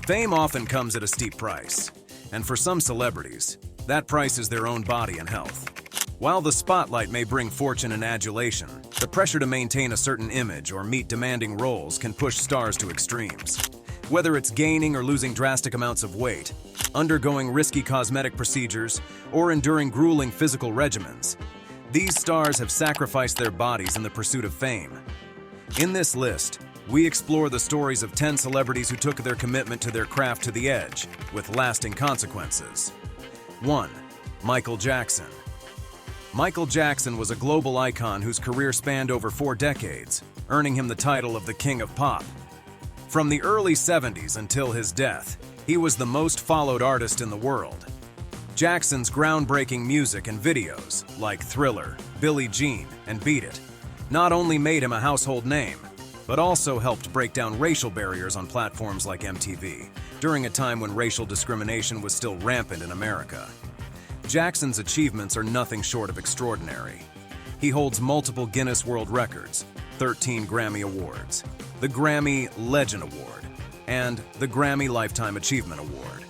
Fame often comes at a steep price, and for some celebrities, that price is their own body and health. While the spotlight may bring fortune and adulation, the pressure to maintain a certain image or meet demanding roles can push stars to extremes. Whether it's gaining or losing drastic amounts of weight, undergoing risky cosmetic procedures, or enduring grueling physical regimens, these stars have sacrificed their bodies in the pursuit of fame. In this list, we explore the stories of 10 celebrities who took their commitment to their craft to the edge, with lasting consequences. 1. Michael Jackson. Michael Jackson was a global icon whose career spanned over 4 decades, earning him the title of the King of Pop. From the early 70s until his death, he was the most followed artist in the world. Jackson's groundbreaking music and videos, like Thriller, Billie Jean, and Beat It, not only made him a household name, but also helped break down racial barriers on platforms like MTV, during a time when racial discrimination was still rampant in America. Jackson's achievements are nothing short of extraordinary. He holds multiple Guinness World Records, 13 Grammy Awards, the Grammy Legend Award, and the Grammy Lifetime Achievement Award.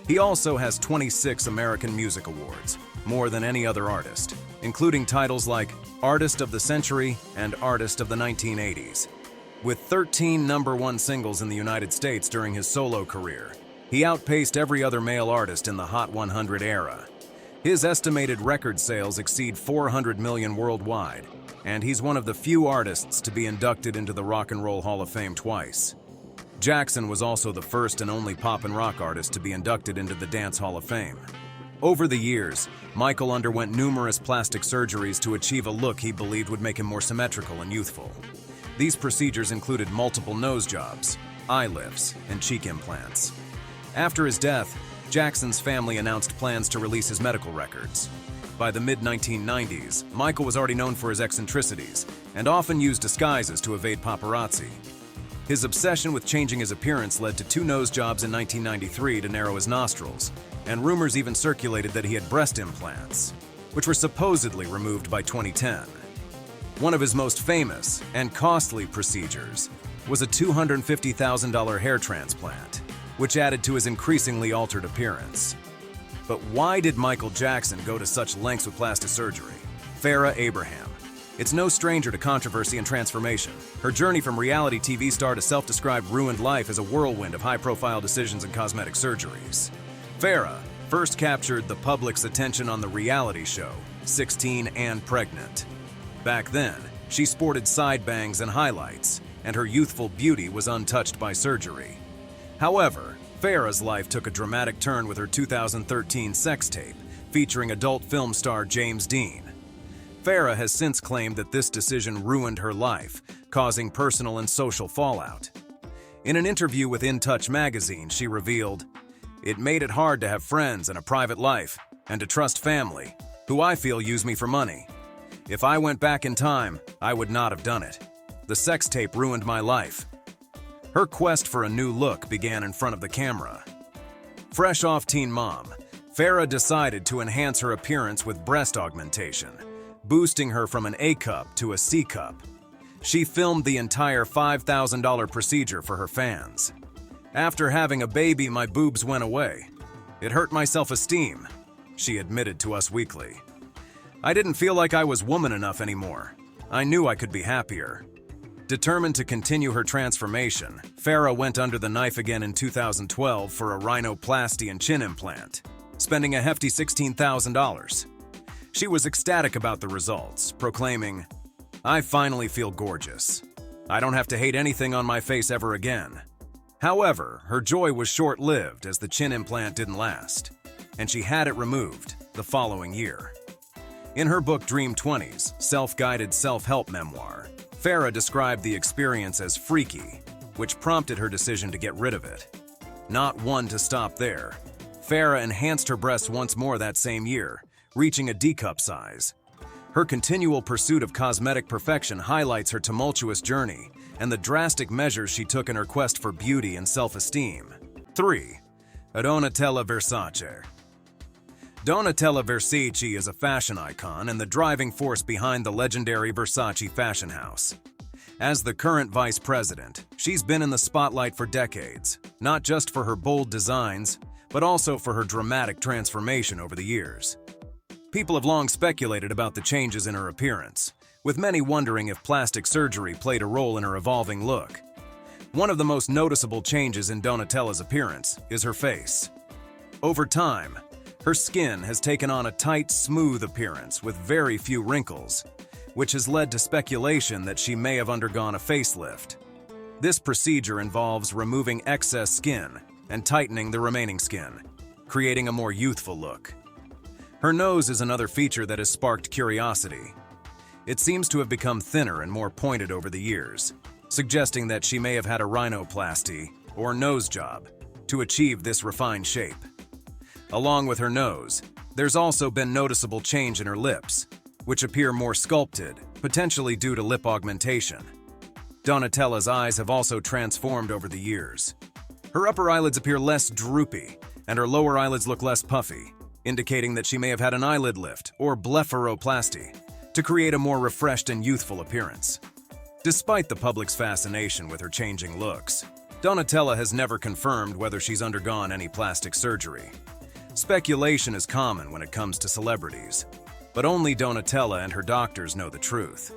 He also has 26 American Music Awards, more than any other artist, including titles like Artist of the Century and Artist of the 1980s. With 13 #1 singles in the United States during his solo career, he outpaced every other male artist in the Hot 100 era. His estimated record sales exceed 400 million worldwide, and he's one of the few artists to be inducted into the Rock and Roll Hall of Fame twice. Jackson was also the first and only pop and rock artist to be inducted into the Dance Hall of Fame. Over the years, Michael underwent numerous plastic surgeries to achieve a look he believed would make him more symmetrical and youthful. These procedures included multiple nose jobs, eye lifts, and cheek implants. After his death, Jackson's family announced plans to release his medical records. By the mid-1990s, Michael was already known for his eccentricities and often used disguises to evade paparazzi. His obsession with changing his appearance led to 2 nose jobs in 1993 to narrow his nostrils, and rumors even circulated that he had breast implants, which were supposedly removed by 2010. One of his most famous and costly procedures was a $250,000 hair transplant, which added to his increasingly altered appearance. But why did Michael Jackson go to such lengths with plastic surgery? Farrah Abraham. It's no stranger to controversy and transformation. Her journey from reality TV star to self-described ruined life is a whirlwind of high-profile decisions and cosmetic surgeries. Farrah first captured the public's attention on the reality show, 16 and Pregnant. Back then, she sported side bangs and highlights, and her youthful beauty was untouched by surgery. However, Farrah's life took a dramatic turn with her 2013 sex tape, featuring adult film star James Dean. Farrah has since claimed that this decision ruined her life, causing personal and social fallout. In an interview with In Touch magazine, she revealed, "It made it hard to have friends and a private life, and to trust family, who I feel use me for money. If I went back in time, I would not have done it. The sex tape ruined my life." Her quest for a new look began in front of the camera. Fresh off Teen Mom, Farrah decided to enhance her appearance with breast augmentation, boosting her from an A cup to a C cup. She filmed the entire $5,000 procedure for her fans. "After having a baby, my boobs went away. It hurt my self-esteem," she admitted to Us Weekly. "I didn't feel like I was woman enough anymore. I knew I could be happier." Determined to continue her transformation, Farrah went under the knife again in 2012 for a rhinoplasty and chin implant, spending a hefty $16,000. She was ecstatic about the results, proclaiming, "I finally feel gorgeous. I don't have to hate anything on my face ever again." However, her joy was short-lived as the chin implant didn't last, and she had it removed the following year. In her book Dream 20s, self-guided self-help memoir, Farrah described the experience as freaky, which prompted her decision to get rid of it. Not one to stop there, Farrah enhanced her breasts once more that same year, reaching a D-cup size. Her continual pursuit of cosmetic perfection highlights her tumultuous journey and the drastic measures she took in her quest for beauty and self-esteem. 3. Donatella Versace. Donatella Versace is a fashion icon and the driving force behind the legendary Versace fashion house. As the current vice president, she's been in the spotlight for decades, not just for her bold designs, but also for her dramatic transformation over the years. People have long speculated about the changes in her appearance, with many wondering if plastic surgery played a role in her evolving look. One of the most noticeable changes in Donatella's appearance is her face. Over time, her skin has taken on a tight, smooth appearance with very few wrinkles, which has led to speculation that she may have undergone a facelift. This procedure involves removing excess skin and tightening the remaining skin, creating a more youthful look. Her nose is another feature that has sparked curiosity. It seems to have become thinner and more pointed over the years, suggesting that she may have had a rhinoplasty or nose job to achieve this refined shape. Along with her nose, there's also been noticeable change in her lips, which appear more sculpted, potentially due to lip augmentation. Donatella's eyes have also transformed over the years. Her upper eyelids appear less droopy, and her lower eyelids look less puffy, indicating that she may have had an eyelid lift or blepharoplasty to create a more refreshed and youthful appearance. Despite the public's fascination with her changing looks, Donatella has never confirmed whether she's undergone any plastic surgery. Speculation is common when it comes to celebrities, but only Donatella and her doctors know the truth.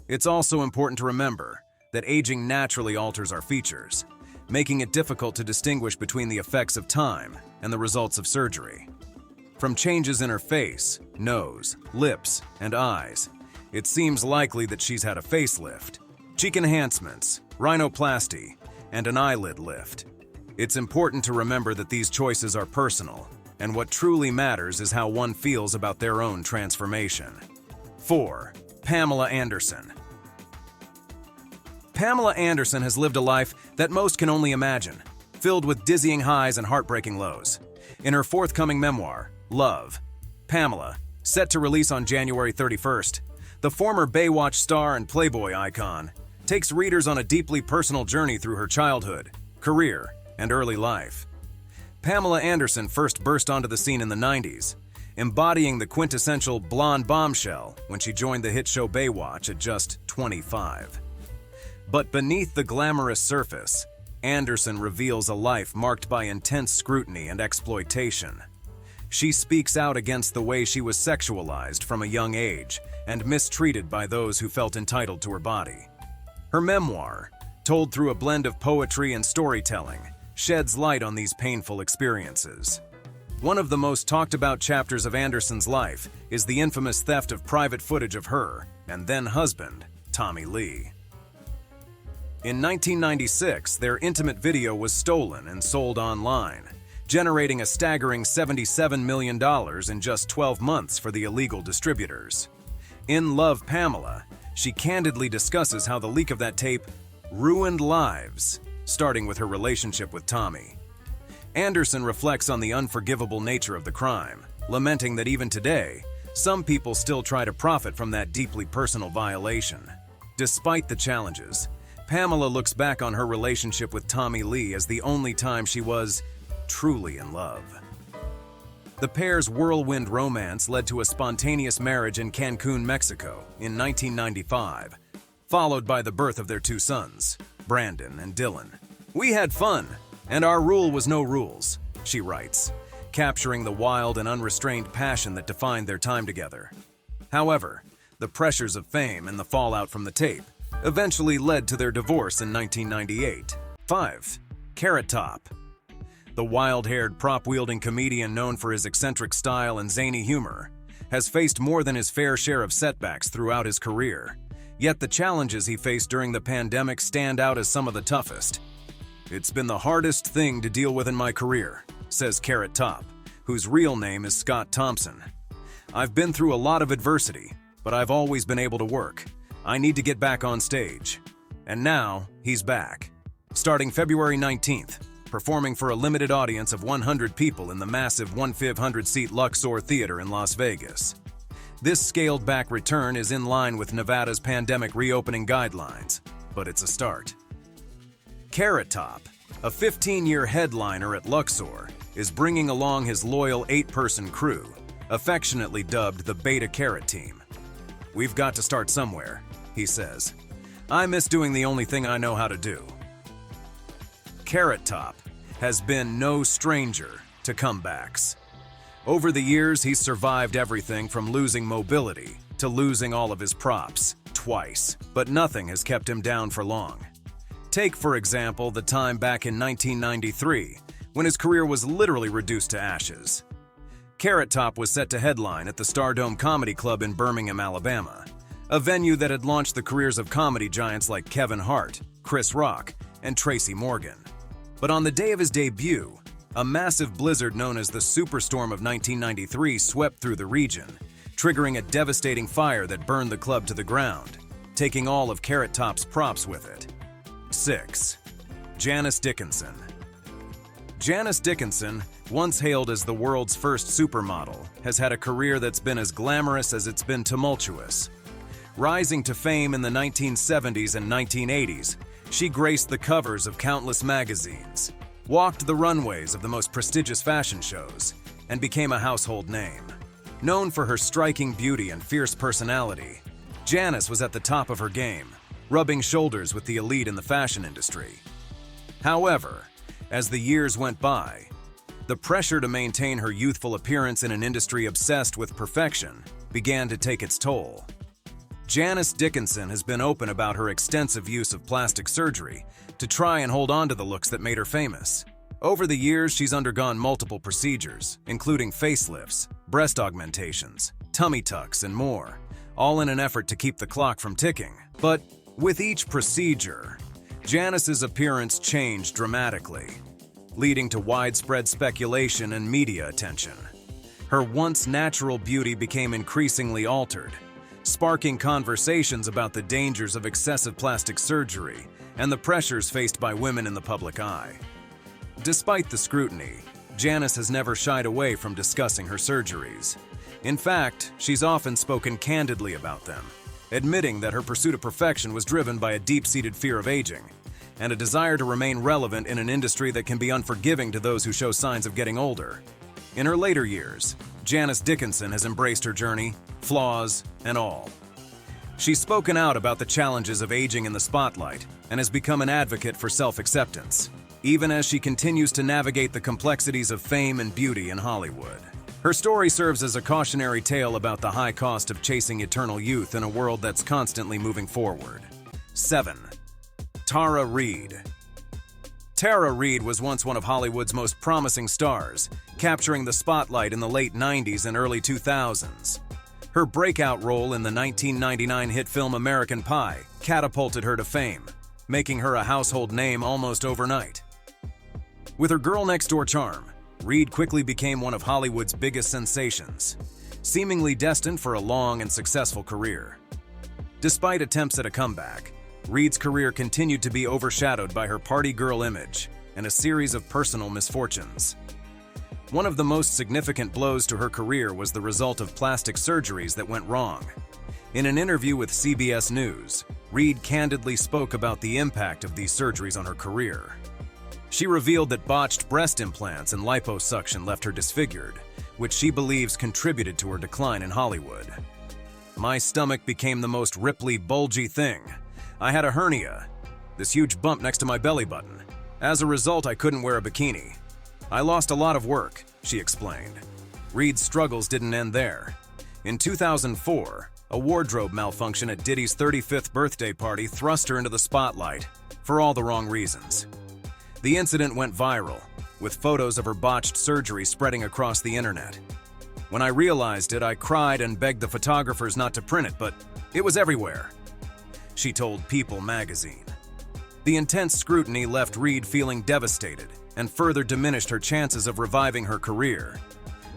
It's also important to remember that aging naturally alters our features, making it difficult to distinguish between the effects of time and the results of surgery. From changes in her face, nose, lips, and eyes, it seems likely that she's had a facelift, cheek enhancements, rhinoplasty, and an eyelid lift. It's important to remember that these choices are personal, and what truly matters is how one feels about their own transformation. 4. Pamela Anderson. Pamela Anderson has lived a life that most can only imagine, filled with dizzying highs and heartbreaking lows. In her forthcoming memoir, Love, Pamela, set to release on January 31st, the former Baywatch star and Playboy icon takes readers on a deeply personal journey through her childhood, career, and early life. Pamela Anderson first burst onto the scene in the 90s, embodying the quintessential blonde bombshell when she joined the hit show Baywatch at just 25. But beneath the glamorous surface, Anderson reveals a life marked by intense scrutiny and exploitation. She speaks out against the way she was sexualized from a young age and mistreated by those who felt entitled to her body. Her memoir, told through a blend of poetry and storytelling, sheds light on these painful experiences. One of the most talked about chapters of Anderson's life is the infamous theft of private footage of her and then-husband, Tommy Lee. In 1996, their intimate video was stolen and sold online, generating a staggering $77 million in just 12 months for the illegal distributors. In Love, Pamela, she candidly discusses how the leak of that tape ruined lives, starting with her relationship with Tommy. Anderson reflects on the unforgivable nature of the crime, lamenting that even today, some people still try to profit from that deeply personal violation. Despite the challenges, Pamela looks back on her relationship with Tommy Lee as the only time she was truly in love. The pair's whirlwind romance led to a spontaneous marriage in Cancun, Mexico in 1995, followed by the birth of their two sons, Brandon and Dylan. "We had fun, and our rule was no rules," she writes, capturing the wild and unrestrained passion that defined their time together. However, the pressures of fame and the fallout from the tape eventually led to their divorce in 1998. 5. Carrot Top. The wild-haired, prop-wielding comedian known for his eccentric style and zany humor has faced more than his fair share of setbacks throughout his career. Yet the challenges he faced during the pandemic stand out as some of the toughest. "It's been the hardest thing to deal with in my career," says Carrot Top, whose real name is Scott Thompson. "I've been through a lot of adversity, but I've always been able to work. I need to get back on stage." And now, he's back. Starting February 19th, performing for a limited audience of 100 people in the massive 1,500-seat Luxor Theater in Las Vegas. This scaled-back return is in line with Nevada's pandemic reopening guidelines, but it's a start. Carrot Top, a 15-year headliner at Luxor, is bringing along his loyal 8-person crew, affectionately dubbed the Beta Carrot Team. "We've got to start somewhere," he says. I miss doing the only thing I know how to do. Carrot Top has been no stranger to comebacks. Over the years, he's survived everything from losing mobility to losing all of his props twice, but nothing has kept him down for long. Take, for example, the time back in 1993, when his career was literally reduced to ashes. Carrot Top was set to headline at the Stardome Comedy Club in Birmingham, Alabama, a venue that had launched the careers of comedy giants like Kevin Hart, Chris Rock, and Tracy Morgan. But on the day of his debut, a massive blizzard known as the Superstorm of 1993 swept through the region, triggering a devastating fire that burned the club to the ground, taking all of Carrot Top's props with it. 6. Janice Dickinson. Janice Dickinson, once hailed as the world's first supermodel, has had a career that's been as glamorous as it's been tumultuous. Rising to fame in the 1970s and 1980s, she graced the covers of countless magazines, walked the runways of the most prestigious fashion shows, and became a household name. Known for her striking beauty and fierce personality, Janice was at the top of her game, rubbing shoulders with the elite in the fashion industry. However, as the years went by, the pressure to maintain her youthful appearance in an industry obsessed with perfection began to take its toll. Janice Dickinson has been open about her extensive use of plastic surgery to try and hold on to the looks that made her famous. Over the years, she's undergone multiple procedures, including facelifts, breast augmentations, tummy tucks, and more, all in an effort to keep the clock from ticking. But with each procedure, Janice's appearance changed dramatically, leading to widespread speculation and media attention. Her once natural beauty became increasingly altered, sparking conversations about the dangers of excessive plastic surgery and the pressures faced by women in the public eye. Despite the scrutiny, Janice has never shied away from discussing her surgeries. In fact, she's often spoken candidly about them, admitting that her pursuit of perfection was driven by a deep-seated fear of aging and a desire to remain relevant in an industry that can be unforgiving to those who show signs of getting older. In her later years, Janice Dickinson has embraced her journey, flaws, and all. She's spoken out about the challenges of aging in the spotlight and has become an advocate for self-acceptance, even as she continues to navigate the complexities of fame and beauty in Hollywood. Her story serves as a cautionary tale about the high cost of chasing eternal youth in a world that's constantly moving forward. 7. Tara Reid. Tara Reid was once one of Hollywood's most promising stars, capturing the spotlight in the late 90s and early 2000s. Her breakout role in the 1999 hit film American Pie catapulted her to fame, making her a household name almost overnight. With her girl-next-door charm, Reid quickly became one of Hollywood's biggest sensations, seemingly destined for a long and successful career. Despite attempts at a comeback, Reid's career continued to be overshadowed by her party girl image and a series of personal misfortunes. One of the most significant blows to her career was the result of plastic surgeries that went wrong. In an interview with CBS News, Reid candidly spoke about the impact of these surgeries on her career. She revealed that botched breast implants and liposuction left her disfigured, which she believes contributed to her decline in Hollywood. "My stomach became the most ripply, bulgy thing. I had a hernia, this huge bump next to my belly button. As a result, I couldn't wear a bikini. I lost a lot of work," she explained. Reid's struggles didn't end there. In 2004, a wardrobe malfunction at Diddy's 35th birthday party thrust her into the spotlight for all the wrong reasons. The incident went viral, with photos of her botched surgery spreading across the internet. "When I realized it, I cried and begged the photographers not to print it, but it was everywhere," she told People magazine. The intense scrutiny left Reid feeling devastated and further diminished her chances of reviving her career.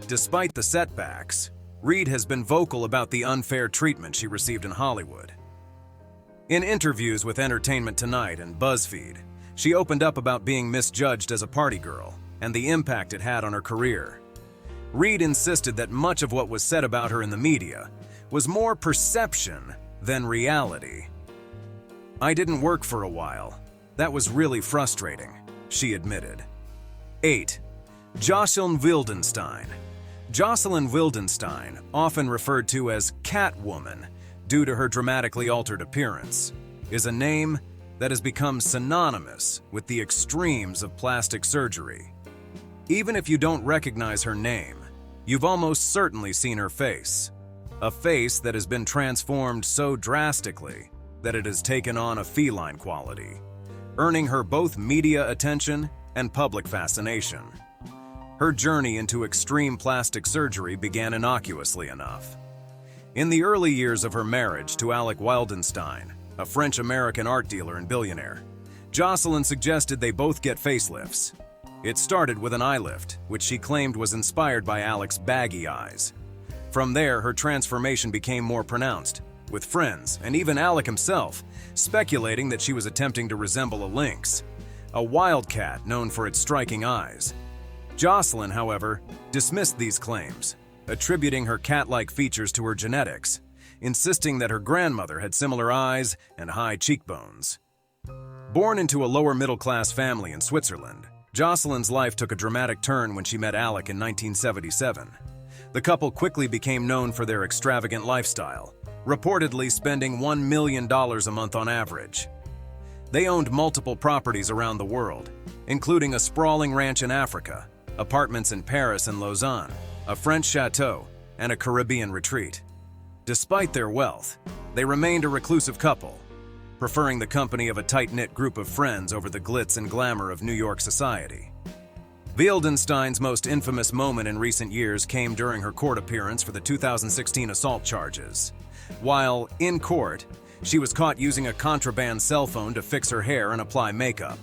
Despite the setbacks, Reid has been vocal about the unfair treatment she received in Hollywood. In interviews with Entertainment Tonight and BuzzFeed, she opened up about being misjudged as a party girl and the impact it had on her career. Reid insisted that much of what was said about her in the media was more perception than reality. "I didn't work for a while. That was really frustrating," she admitted. 8. Jocelyn Wildenstein. Jocelyn Wildenstein, often referred to as Catwoman due to her dramatically altered appearance, is a name that has become synonymous with the extremes of plastic surgery. Even if you don't recognize her name, you've almost certainly seen her face. A face that has been transformed so drastically that it has taken on a feline quality, earning her both media attention and public fascination. Her journey into extreme plastic surgery began innocuously enough. In the early years of her marriage to Alec Wildenstein, a French-American art dealer and billionaire, Jocelyn suggested they both get facelifts. It started with an eye lift, which she claimed was inspired by Alec's baggy eyes. From there, her transformation became more pronounced, with friends, and even Alec himself, speculating that she was attempting to resemble a lynx, a wildcat known for its striking eyes. Jocelyn, however, dismissed these claims, attributing her cat-like features to her genetics, insisting that her grandmother had similar eyes and high cheekbones. Born into a lower-middle-class family in Switzerland, Jocelyn's life took a dramatic turn when she met Alec in 1977. The couple quickly became known for their extravagant lifestyle, reportedly spending $1 million a month on average. They owned multiple properties around the world, including a sprawling ranch in Africa, apartments in Paris and Lausanne, a French chateau, and a Caribbean retreat. Despite their wealth, they remained a reclusive couple, preferring the company of a tight-knit group of friends over the glitz and glamour of New York society. Wildenstein's most infamous moment in recent years came during her court appearance for the 2016 assault charges. While in court, she was caught using a contraband cell phone to fix her hair and apply makeup,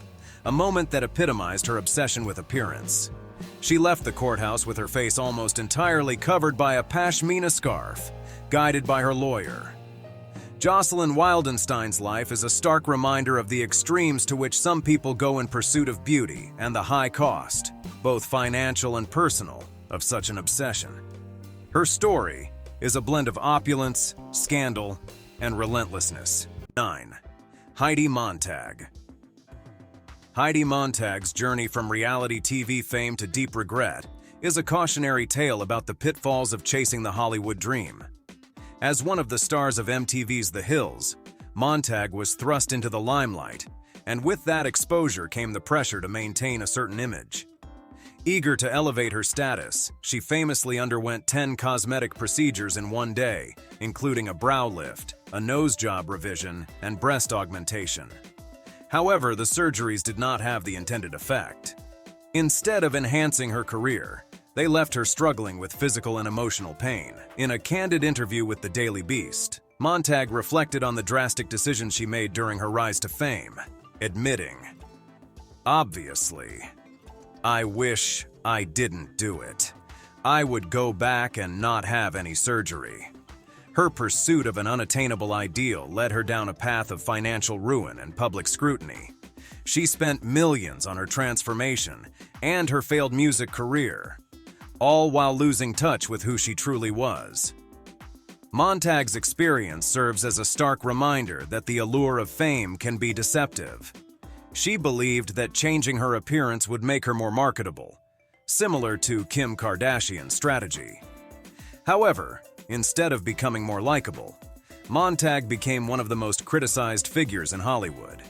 a moment that epitomized her obsession with appearance. She left the courthouse with her face almost entirely covered by a pashmina scarf, guided by her lawyer. Jocelyn Wildenstein's life is a stark reminder of the extremes to which some people go in pursuit of beauty and the high cost, both financial and personal, of such an obsession. Her story is a blend of opulence, scandal, and relentlessness. 9. Heidi Montag. Heidi Montag's journey from reality TV fame to deep regret is a cautionary tale about the pitfalls of chasing the Hollywood dream. As one of the stars of MTV's The Hills, Montag was thrust into the limelight, and with that exposure came the pressure to maintain a certain image. Eager to elevate her status, she famously underwent 10 cosmetic procedures in one day, including a brow lift, a nose job revision, and breast augmentation. However, the surgeries did not have the intended effect. Instead of enhancing her career, they left her struggling with physical and emotional pain. In a candid interview with the Daily Beast, Montag reflected on the drastic decisions she made during her rise to fame, admitting, "Obviously, I wish I didn't do it. I would go back and not have any surgery." Her pursuit of an unattainable ideal led her down a path of financial ruin and public scrutiny. She spent millions on her transformation and her failed music career, all while losing touch with who she truly was. Montag's experience serves as a stark reminder that the allure of fame can be deceptive. She believed that changing her appearance would make her more marketable, similar to Kim Kardashian's strategy. However, instead of becoming more likable, Montag became one of the most criticized figures in Hollywood.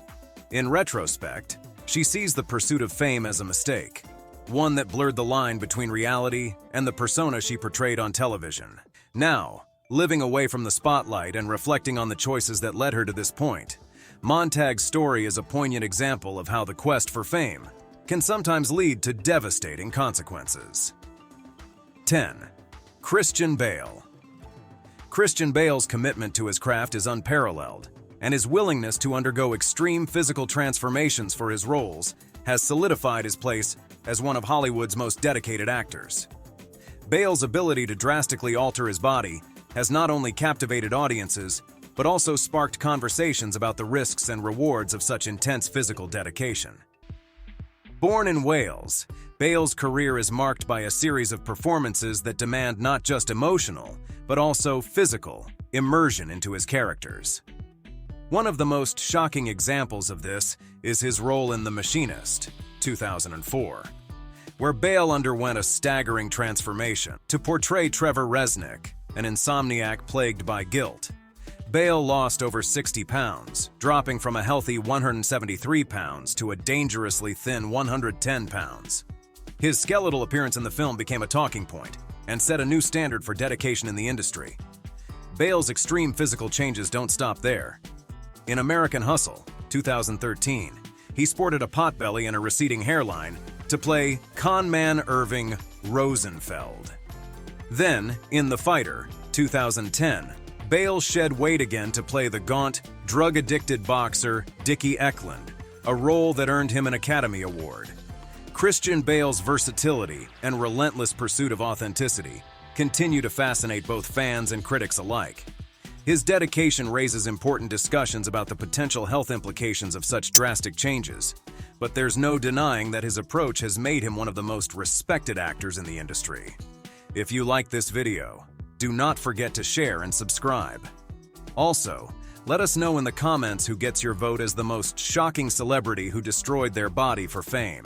In retrospect, she sees the pursuit of fame as a mistake, one that blurred the line between reality and the persona she portrayed on television. Now, living away from the spotlight and reflecting on the choices that led her to this point, Montag's story is a poignant example of how the quest for fame can sometimes lead to devastating consequences. 10. Christian Bale. Christian Bale's commitment to his craft is unparalleled, and his willingness to undergo extreme physical transformations for his roles has solidified his place as one of Hollywood's most dedicated actors. Bale's ability to drastically alter his body has not only captivated audiences, but also sparked conversations about the risks and rewards of such intense physical dedication. Born in Wales, Bale's career is marked by a series of performances that demand not just emotional, but also physical immersion into his characters. One of the most shocking examples of this is his role in The Machinist, 2004, where Bale underwent a staggering transformation to portray Trevor Resnick, an insomniac plagued by guilt. Bale lost over 60 pounds, dropping from a healthy 173 pounds to a dangerously thin 110 pounds. His skeletal appearance in the film became a talking point and set a new standard for dedication in the industry. Bale's extreme physical changes don't stop there. In American Hustle, 2013, he sported a potbelly and a receding hairline to play conman Irving Rosenfeld. Then, in The Fighter, 2010, Bale shed weight again to play the gaunt, drug-addicted boxer Dickie Eklund, a role that earned him an Academy Award. Christian Bale's versatility and relentless pursuit of authenticity continue to fascinate both fans and critics alike. His dedication raises important discussions about the potential health implications of such drastic changes, but there's no denying that his approach has made him one of the most respected actors in the industry. If you like this video, do not forget to share and subscribe. Also, let us know in the comments who gets your vote as the most shocking celebrity who destroyed their body for fame.